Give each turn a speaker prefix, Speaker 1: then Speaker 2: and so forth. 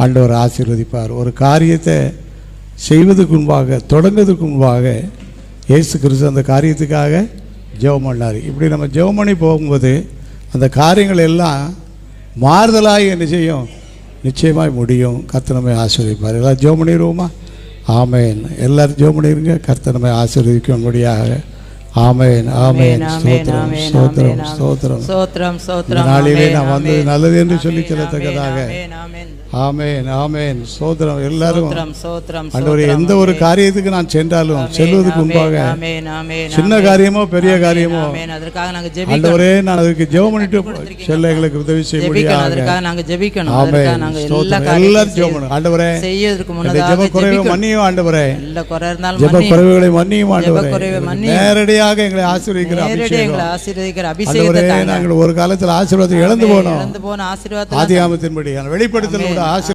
Speaker 1: ஆண்டவர் ஆசீர்வதிப்பார். ஒரு காரியத்தை செய்வதற்கு முன்பாக, தொடங்குவதற்கு முன்பாக இயேசு கிறிஸ்து அந்த காரியத்துக்காக ஜெபம் பண்ணார். இப்படி நம்ம ஜெபம் பண்ணி போகும்போது அந்த காரியங்கள் எல்லாம் மாறுதலாக என்ன செய்யும்? நிச்சயமாய் முடியும். கர்த்தர் நம்மை ஆசீர்வதிப்பார். எல்லாம் ஜெபம் பண்ணிடுவோமா? ஆமென். எல்லாரும் ஜெபம் பண்ணிடுங்க. கர்த்தர் நம்மை ஆசீர்வதிக்கும்படியாக. ஆமென், ஆமென். ஸ்தோத்திரம், ஸ்தோத்திரம், ஸ்தோத்திரம்.
Speaker 2: ஸ்தோத்திரம், ஸ்தோத்திரம்.
Speaker 1: நாளிலே நான் வந்தது நல்லது என்று சொல்லி சொல்லத்தக்கதாக. ஆமென், ஆமென். ஸ்தோத்திரம். எல்லாரும் ஆண்டவரே, எந்த ஒரு காரியத்துக்கு நான் சென்றாலும் செல்வதற்கு முன்பாக சின்ன காரியமோ பெரிய காரியமோ ஆண்டவரே நான் அதுக்கு ஜெபம் பண்ணிட்டு செல்ல எங்களுக்கு உதவி செய்ய முடியாது. ஆமென். ஸ்தோத்திரம். எல்லாரும் ஜெபம் பண்ணுங்க. ஆண்டவரே ஜெப குறைவை மன்னியும். ஆண்டவரே ஜெப குறைவுகளை மன்னியும். ஆண்டவரே நேரடியாக எங்களை ஆசீர்வதிக்கிற அபிஷேகத்தை நாங்கள் ஒரு காலத்தில் ஆசீர்வாதத்தை இழந்து போனோம். ஆதியாகமத்தின்படி வெளிப்படுத்தல்